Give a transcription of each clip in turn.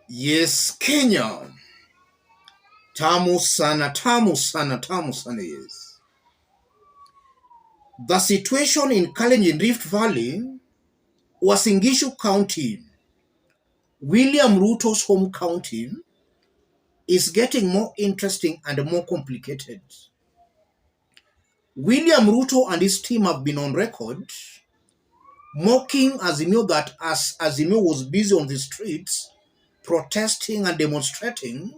Yes, Kenya. Tamu sana, tamu sana, tamu sana, yes. The situation in Kalenjin Rift Valley, Uasin Gishu County, William Ruto's home county, is getting more interesting and more complicated. William Ruto and his team have been on record mocking Azimio that as Azimio was busy on the streets protesting and demonstrating,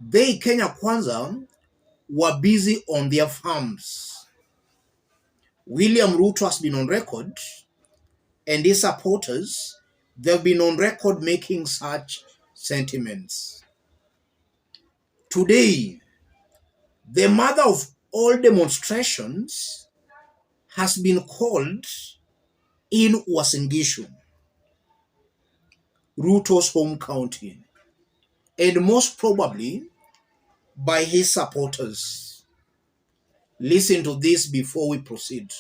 they, Kenya Kwanza, were busy on their farms. William Ruto has been on record, and his supporters, they've been on record making such sentiments. Today, the mother of all demonstrations has been called in Uasin Gishu, Ruto's home county, and most probably by his supporters. Listen to this before we proceed.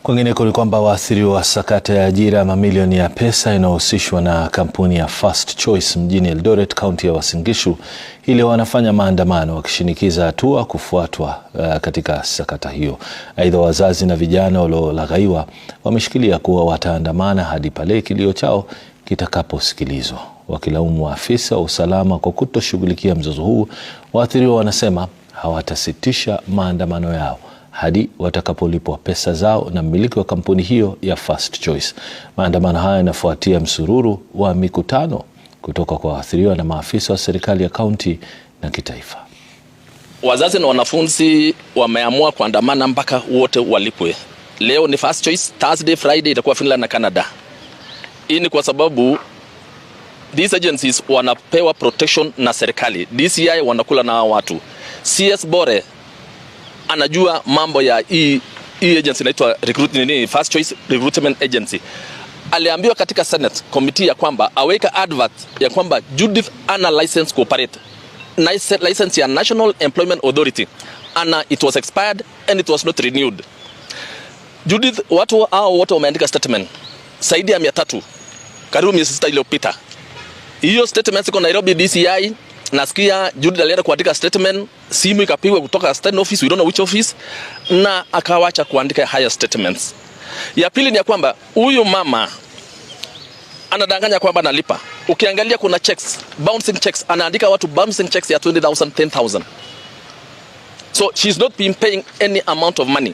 Kwingineko ni kwamba waathiriwa wa sakata ya ajira mamilioni ya pesa inayohusishwa na kampuni ya First Choice mjini Eldoret, kaunti ya Uasin Gishu, ile wanafanya maandamano wakishinikiza hatua kufuatwa katika sakata hiyo. Aidha, wazazi na vijana waliolaghaiwa wameshikilia kuwa wataandamana hadi pale kilio chao kitakaposikilizwa. Wakilaumu afisa wa usalama kwa kutoshughulikia mzozo huu, waathiriwa wanasema hawatasitisha maandamano yao hadi watakapolipwa pesa zao na mmiliki wa kampuni hiyo ya First Choice. Maandamano haya yanafuatia msururu wa mikutano kutoka kwa waathiriwa na maafisa wa serikali ya kaunti na kitaifa. Wazazi na wanafunzi wameamua kuandamana mpaka wote walipwe. Leo ni First Choice, Thursday, Friday itakuwa Finland na Canada. Hii ni kwa sababu these agencies wanapewa protection na serikali. DCI wanakula na watu. CS Bore anajua mambo ya hii agency inaitwa First Choice Recruitment Agency. Aliambiwa katika Senate committee ya kwamba aweka advert ya kwamba Judith ana license cooperate. License ya National Employment Authority. It was expired and it was not renewed. Judith, watu hao wote wameandika statement zaidi ya 300 karibu miezi 6 iliyopita. Hiyo statement ziko Nairobi DCI. Nasikia Judith alienda kuandika statement, simu ikapigwa kutoka state office, we don't know which office, na akawacha kuandika higher statements. Ya pili ni ya kwamba huyu mama anadanganya kwamba analipa. Ukiangalia kuna checks, bouncing checks, anaandika watu bouncing checks ya 20,000, 10,000. So she's not been paying any amount of money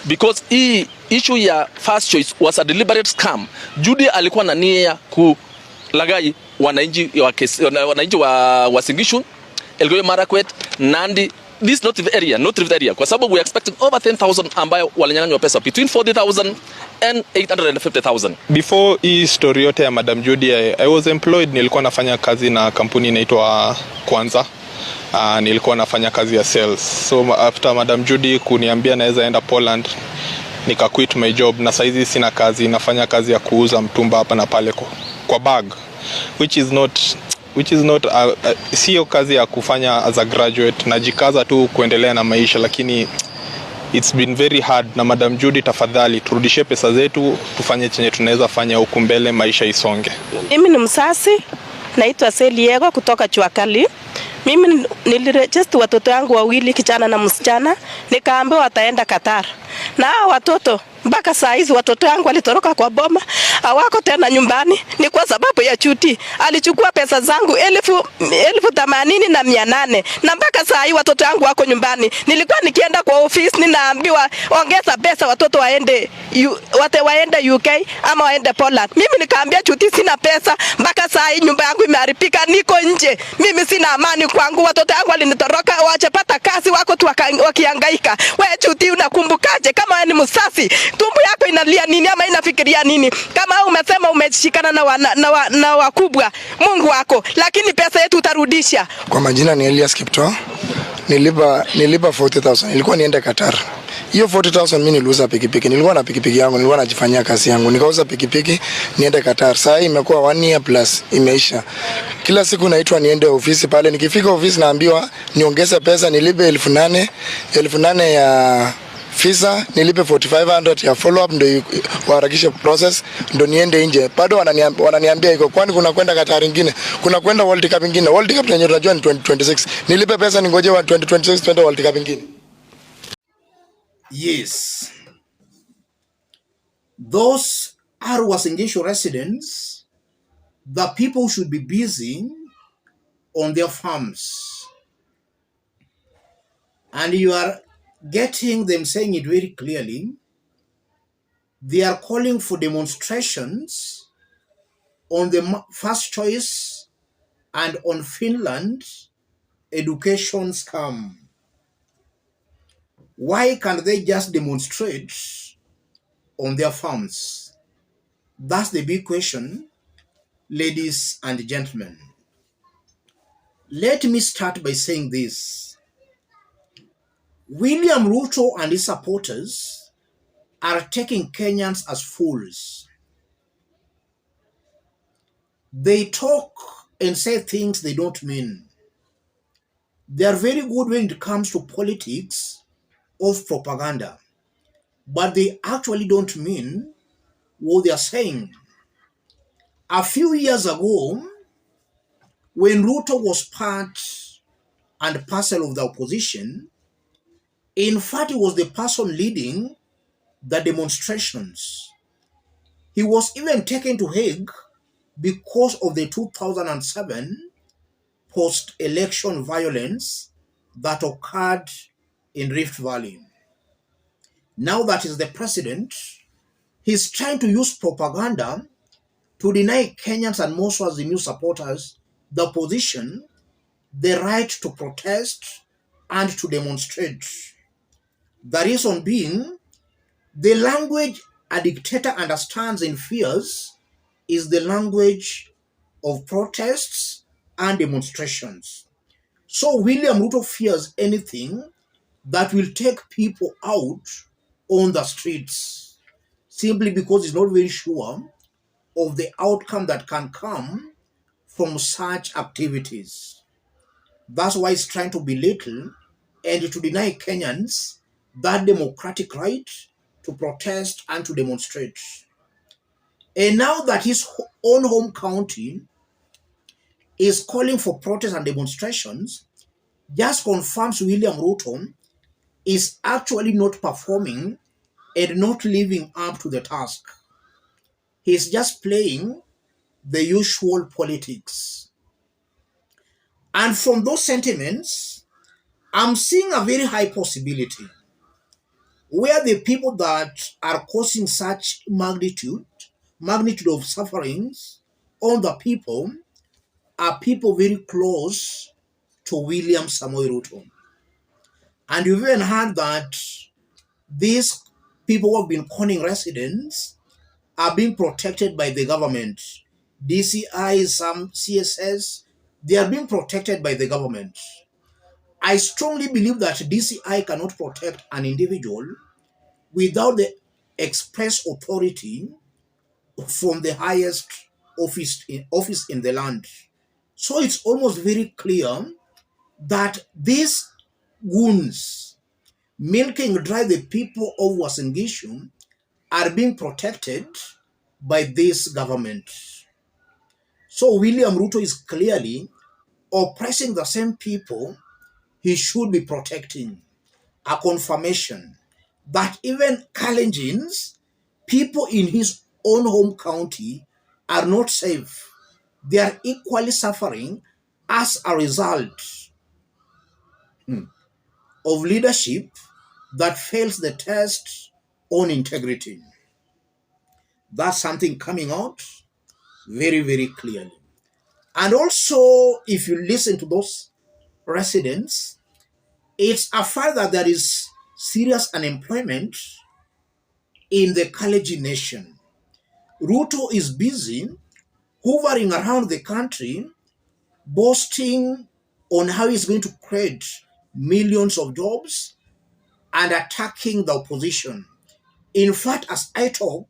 because hii issue ya First Choice was a deliberate scam. Judy alikuwa na nia kulaghai wananchi wa Uasin Gishu, Elgeyo Marakwet, Nandi, this not the area, kwa sababu we expecting over 10,000 ambayo walinyang'anywa pesa between 40,000 and 850,000. Before hii story yote ya Madam Judy, I was employed, nilikuwa nafanya kazi na kampuni inaitwa Kwanza. Nilikuwa nafanya kazi ya sales. So after Madam Judy kuniambia naweza enda Poland, nika quit my job na saizi sina kazi, nafanya kazi ya kuuza mtumba hapa na pale kwa bag, which is not sio kazi ya kufanya as a graduate. Najikaza tu kuendelea na maisha, lakini it's been very hard. Na Madam Judy, tafadhali turudishe pesa zetu, tufanye chenye tunaweza fanya huku mbele, maisha isonge. Mimi ni msasi, naitwa Seliego kutoka Chuakali. Mimi niliregister watoto wangu wawili, kijana na msichana, nikaambiwa wataenda Qatar. Na watoto mpaka saa hizi watoto wangu walitoroka kwa boma, hawako tena nyumbani. Ni kwa sababu ya Chuti. Alichukua pesa zangu 80,800 na mpaka saa hii watoto wangu wako nyumbani. Nilikuwa nikienda kwa office ninaambiwa ongeza pesa watoto waende UK ama waende Poland. Mimi nikaambia Chuti sina pesa, mpaka saa hii nyumba yangu imeharibika, niko nje. Mimi sina amani kwangu, watoto wangu walinitoroka, hawajapata kazi, wako tu wakihangaika. Wewe Chuti, unakumbukaje kama wewe ni msasi? Tumbo yako inalia nini ama inafikiria nini? Kama umesema umeshikana na wakubwa, Mungu wako, lakini pesa yetu utarudisha. Kwa majina ni Elias Kipto. Nilipa 40,000. Nilikuwa niende Qatar. Hiyo 40,000 mimi niliuza pikipiki. Nilikuwa na pikipiki yangu, nilikuwa najifanyia kazi yangu. Nikauza pikipiki niende Qatar. Sasa imekuwa 1 year plus imeisha. Kila siku naitwa niende ofisi pale. Nikifika ofisi naambiwa niongeze pesa, nilipe 8,000 ya visa, nilipe 4500 ya follow up ndio waharakishe process ndio niende nje. Bado wananiambia iko, kwani kuna kwenda Qatar ingine, kuna kwenda World Cup ingine. World Cup yenyewe tunajua ni 2026. Nilipe pesa ningoje wa 2026 twende World Cup ingine. Yes. Those are Uasin Gishu residents. The people should be busy on their farms. And you are getting them saying it very clearly. They are calling for demonstrations on the first choice and on Finland education scam. Why can't they just demonstrate on their farms? That's the big question, ladies and gentlemen. Let me start by saying this. William Ruto and his supporters are taking Kenyans as fools. They talk and say things they don't mean. They are very good when it comes to politics of propaganda, but they actually don't mean what they are saying. A few years ago, when Ruto was part and parcel of the opposition, in fact, he was the person leading the demonstrations. He was even taken to Hague because of the 2007 post-election violence that occurred in Rift Valley. Now that he's the president, he's trying to use propaganda to deny Kenyans and most of the new supporters, the opposition, the right to protest and to demonstrate. The reason being, the language a dictator understands and fears is the language of protests and demonstrations. So William Ruto fears anything that will take people out on the streets, simply because he's not very sure of the outcome that can come from such activities. That's why he's trying to belittle and to deny Kenyans that democratic right to protest and to demonstrate. And now that his own home county is calling for protests and demonstrations, just confirms William Ruto is actually not performing and not living up to the task. He's just playing the usual politics. And from those sentiments, I'm seeing a very high possibility where the people that are causing such magnitude of sufferings on the people are people very close to William Samoei Ruto. And you've even heard that these people who have been conning residents are being protected by the government. DCI, some CSS, they are being protected by the government. I strongly believe that DCI cannot protect an individual without the express authority from the highest office in the land. So it's almost very clear that these goons milking dry the people of Uasin Gishu are being protected by this government. So William Ruto is clearly oppressing the same people he should be protecting. A confirmation that even Kalenjins, people in his own home county, are not safe. They are equally suffering as a result of leadership that fails the test on integrity. That's something coming out very, very clearly. And also, if you listen to those residents, it's a fact that there is serious unemployment in the Kalenjin nation. Ruto is busy hovering around the country, boasting on how he's going to create millions of jobs and attacking the opposition. In fact, as I talk,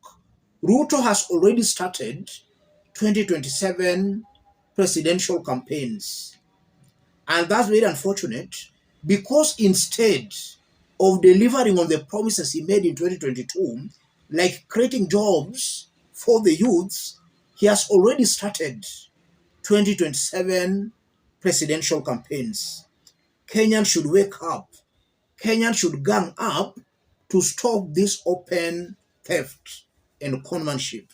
Ruto has already started 2027 presidential campaigns. And that's very unfortunate because instead of delivering on the promises he made in 2022, like creating jobs for the youths, he has already started 2027 presidential campaigns. Kenyans should wake up. Kenyans should gang up to stop this open theft and conmanship.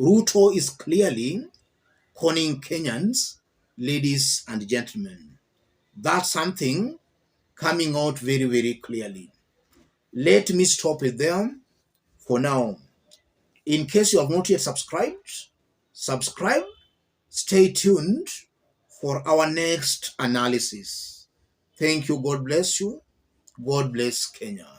Ruto is clearly conning Kenyans, ladies and gentlemen. That's something coming out very, very clearly. Let me stop it there for now. In case you have not yet subscribed, subscribe. Stay tuned for our next analysis. Thank you. God bless you. God bless Kenya.